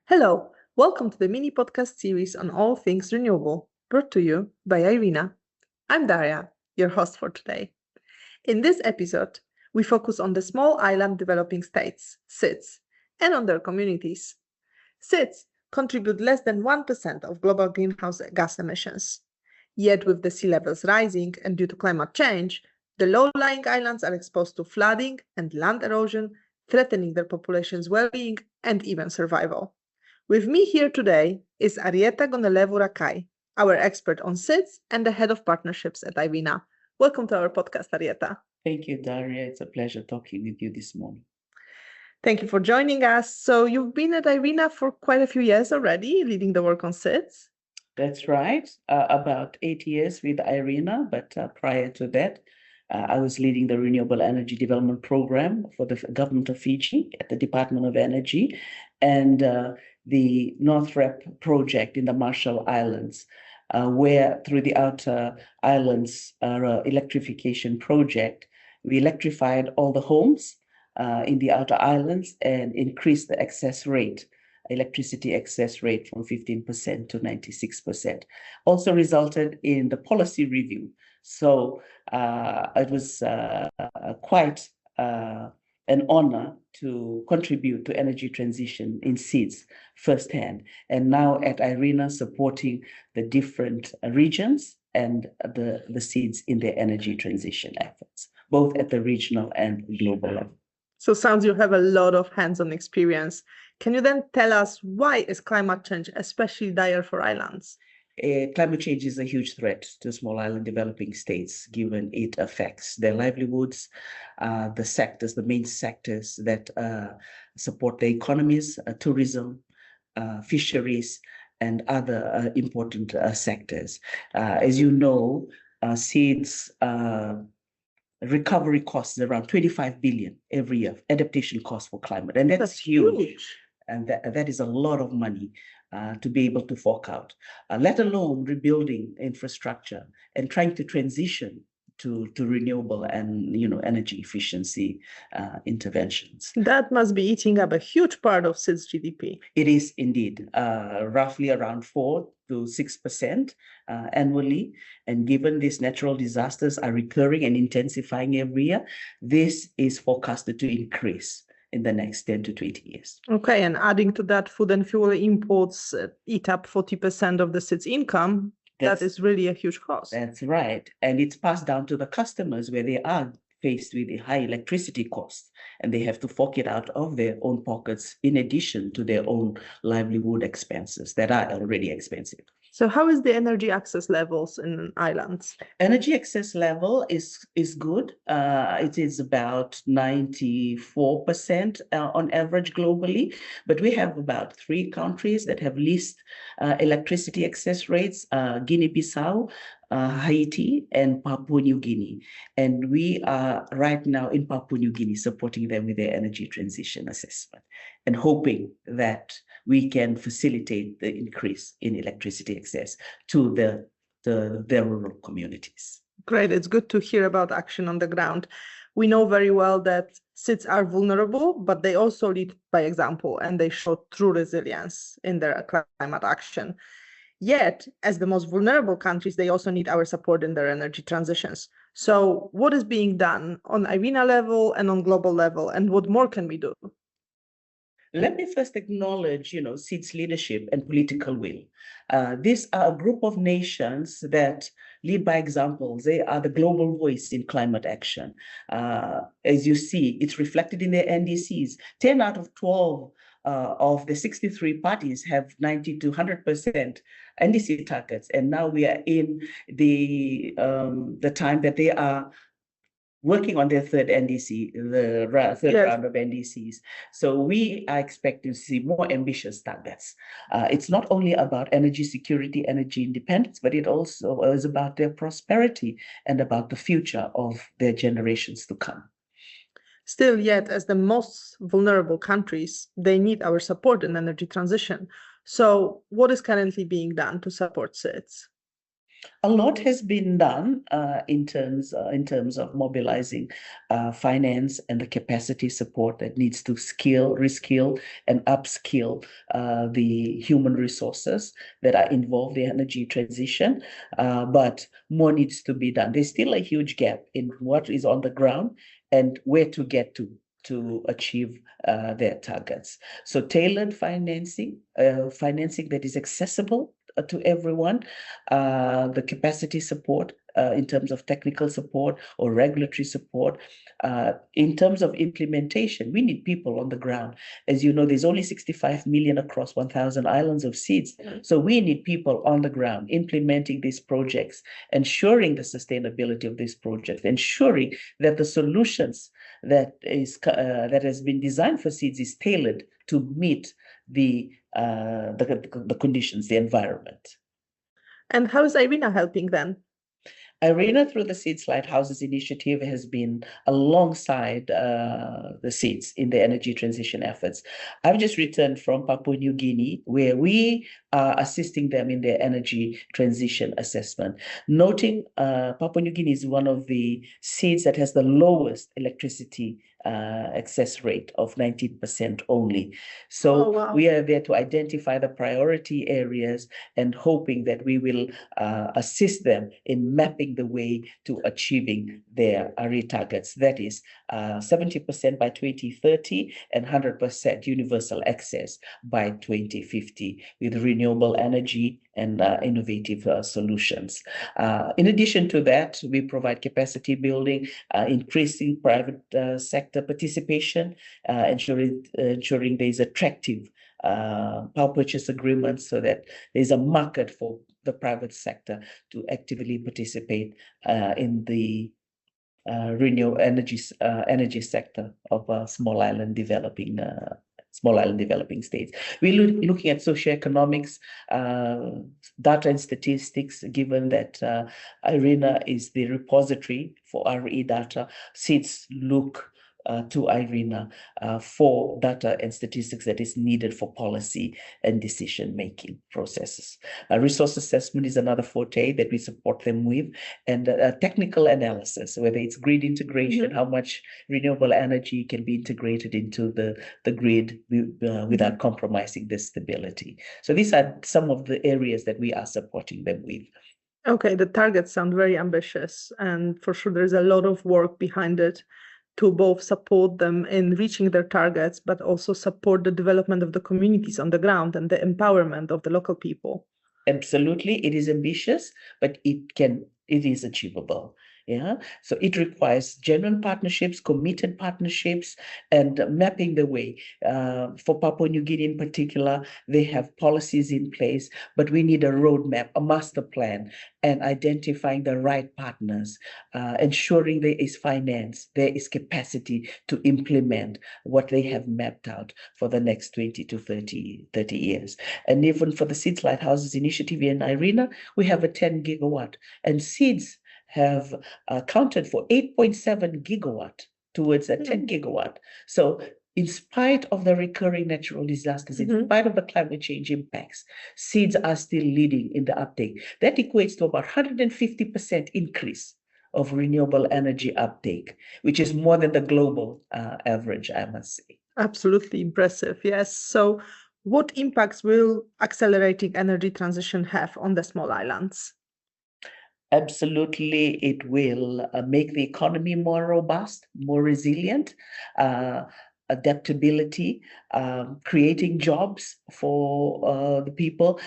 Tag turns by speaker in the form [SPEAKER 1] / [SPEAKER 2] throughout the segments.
[SPEAKER 1] Hello, welcome to the mini podcast series on all things renewable, brought to you by IRENA. I'm Daria, your host for today. In this episode, we focus on the small island developing states, SIDS, and on their communities. SIDS contribute less than 1% of global greenhouse gas emissions. Yet, with the sea levels rising and due to climate change, the low-lying islands are exposed to flooding and land erosion, threatening their population's well-being and even survival. With me here today is Arieta Gonelevu Rakai, our expert on SIDS and the head of partnerships at IRENA. Welcome to our podcast, Arieta.
[SPEAKER 2] Thank you, Daria. It's a pleasure talking with you this morning.
[SPEAKER 1] Thank you for joining us. So you've been at IRENA for quite a few years already, leading the work on SIDS.
[SPEAKER 2] That's right. About 8 years with IRENA, but prior to that, I was leading the Renewable Energy Development Program for the government of Fiji at the Department of Energy and the NorthREP project in the Marshall Islands, where through the Outer Islands electrification project, we electrified all the homes in the Outer Islands and increased the electricity access rate from 15% to 96%. Also resulted in the policy review. So it was quite an honor to contribute to energy transition in SIDS firsthand. And now at IRENA, supporting the different regions and the SIDS in their energy transition efforts, both at the regional and global level.
[SPEAKER 1] So sounds you have a lot of hands-on experience. Can you then tell us why is climate change especially dire for islands?
[SPEAKER 2] Climate change is a huge threat to small island developing states, given it affects their livelihoods, the main sectors that support their economies, tourism, fisheries, and other important sectors. As you know, SIDS recovery costs around 25 billion every year, adaptation costs for climate, and that's huge. And that is a lot of money to be able to fork out, let alone rebuilding infrastructure and trying to transition to renewable and energy efficiency interventions.
[SPEAKER 1] That must be eating up a huge part of SIDS GDP.
[SPEAKER 2] It is indeed, roughly around 4 to 6% annually. And given these natural disasters are recurring and intensifying every year, this is forecasted to increase in the next 10 to 20 years.
[SPEAKER 1] Okay, and adding to that, food and fuel imports eat up 40% of the SIDS income. That is really a huge cost.
[SPEAKER 2] That's right. And it's passed down to the customers where they are faced with the high electricity costs and they have to fork it out of their own pockets in addition to their own livelihood expenses that are already expensive.
[SPEAKER 1] So how is the energy access levels in islands?
[SPEAKER 2] Energy access level is good. It is about 94% on average globally, but we have about 3 countries that have least electricity access rates, Guinea-Bissau, Haiti, and Papua New Guinea. And we are right now in Papua New Guinea supporting them with their energy transition assessment and hoping that we can facilitate the increase in electricity access to their rural communities.
[SPEAKER 1] Great. It's good to hear about action on the ground. We know very well that SIDS are vulnerable, but they also lead by example, and they show true resilience in their climate action. Yet, as the most vulnerable countries, they also need our support in their energy transitions. So what is being done on IRENA level and on global level, and what more can we do?
[SPEAKER 2] Let me first acknowledge, SIDS leadership and political will. These are a group of nations that lead by example. They are the global voice in climate action. As you see, it's reflected in their NDCs. 10 out of 12 of the 63 parties have 90 to 100% NDC targets. And now we are in the time that they are working on their third NDC, the third round of NDCs. So we are expecting to see more ambitious targets. It's not only about energy security, energy independence, but it also is about their prosperity and about the future of their generations to come.
[SPEAKER 1] Still, yet, as the most vulnerable countries, they need our support in energy transition. So what is currently being done to support SIDS?
[SPEAKER 2] A lot has been done in terms of mobilizing finance and the capacity support that needs to reskill, and upskill the human resources that are involved in the energy transition. But more needs to be done. There's still a huge gap in what is on the ground and where to get to achieve their targets. So tailored financing that is accessible to everyone, the capacity support in terms of technical support or regulatory support. In terms of implementation, we need people on the ground. As you know, there's only 65 million across 1,000 islands of seeds. So we need people on the ground implementing these projects, ensuring the sustainability of these projects, ensuring that the solutions that has been designed for seeds is tailored to meet the conditions, the environment.
[SPEAKER 1] And how is IRENA helping then?
[SPEAKER 2] IRENA, through the Seeds Lighthouses initiative, has been alongside the seeds in the energy transition efforts. I've just returned from Papua New Guinea, where we are assisting them in their energy transition assessment. Noting Papua New Guinea is one of the seeds that has the lowest electricity access rate of 19% only. So
[SPEAKER 1] wow.
[SPEAKER 2] We are there to identify the priority areas and hoping that we will assist them in mapping the way to achieving their RE targets. That is 70% by 2030 and 100% universal access by 2050 with renewable energy and innovative solutions. In addition to that, we provide capacity building, increasing private sector participation, ensuring there is attractive power purchase agreements so that there's a market for the private sector to actively participate in the renewable energy sector of small island developing states. We're looking at socioeconomics, data and statistics, given that IRENA is the repository for RE data. Seeds look to IRENA for data and statistics that is needed for policy and decision-making processes. Resource assessment is another forte that we support them with, and technical analysis, whether it's grid integration, how much renewable energy can be integrated into the grid without compromising the stability. So these are some of the areas that we are supporting them with.
[SPEAKER 1] Okay, the targets sound very ambitious, and for sure there's a lot of work behind it to both support them in reaching their targets, but also support the development of the communities on the ground and the empowerment of the local people.
[SPEAKER 2] Absolutely, it is ambitious, but it is achievable. Yeah, so it requires genuine partnerships, committed partnerships, and mapping the way. For Papua New Guinea in particular, they have policies in place, but we need a roadmap, a master plan, and identifying the right partners, ensuring there is finance, there is capacity to implement what they have mapped out for the next 20 to 30 years. And even for the Seeds Lighthouses initiative in IRENA, we have a 10 gigawatt, and Seeds have accounted for 8.7 gigawatt towards a 10 gigawatt. So in spite of the recurring natural disasters, in spite of the climate change impacts, seeds are still leading in the uptake. That equates to about 150% increase of renewable energy uptake, which is more than the global average, I must say.
[SPEAKER 1] Absolutely impressive, yes. So what impacts will accelerating energy transition have on the small islands?
[SPEAKER 2] Absolutely, it will make the economy more robust, more resilient, adaptability, creating jobs for the people,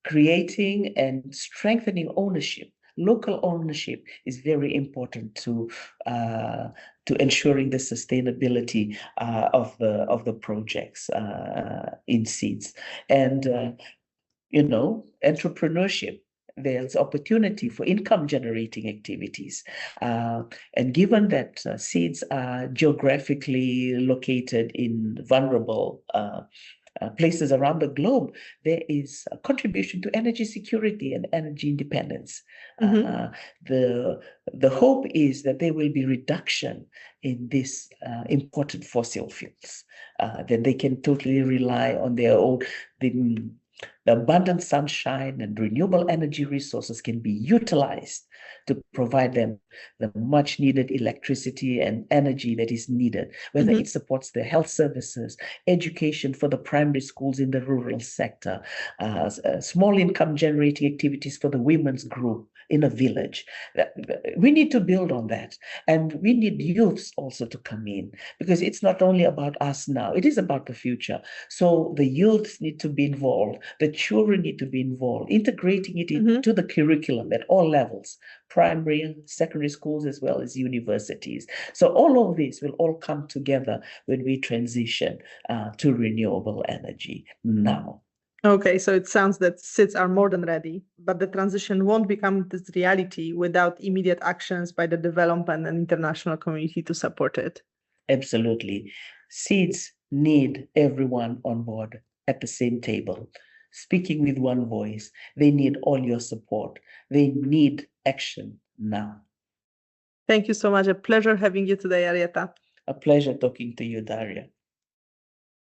[SPEAKER 2] creating and strengthening ownership. Local ownership is very important to ensuring the sustainability of the projects in seeds, and entrepreneurship. There's opportunity for income generating activities. And given that seeds are geographically located in vulnerable places around the globe, there is a contribution to energy security and energy independence. The hope is that there will be reduction in this important fossil fuels, that they can totally rely on their own. The abundant sunshine and renewable energy resources can be utilized to provide them the much needed electricity and energy that is needed, whether it supports the health services, education for the primary schools in the rural sector, small income generating activities for the women's group in a village. We need to build on that. And we need youths also to come in, because it's not only about us now, it is about the future. So the youths need to be involved, the children need to be involved, integrating it into the curriculum at all levels, primary and secondary schools as well as universities. So all of this will all come together when we transition to renewable energy now.
[SPEAKER 1] Okay, so it sounds that SIDS are more than ready, but the transition won't become this reality without immediate actions by the development and international community to support it.
[SPEAKER 2] Absolutely. SIDS need everyone on board at the same table, speaking with one voice. They need all your support. They need action now.
[SPEAKER 1] Thank you so much. A pleasure having you today, Arieta.
[SPEAKER 2] A pleasure talking to you, Daria.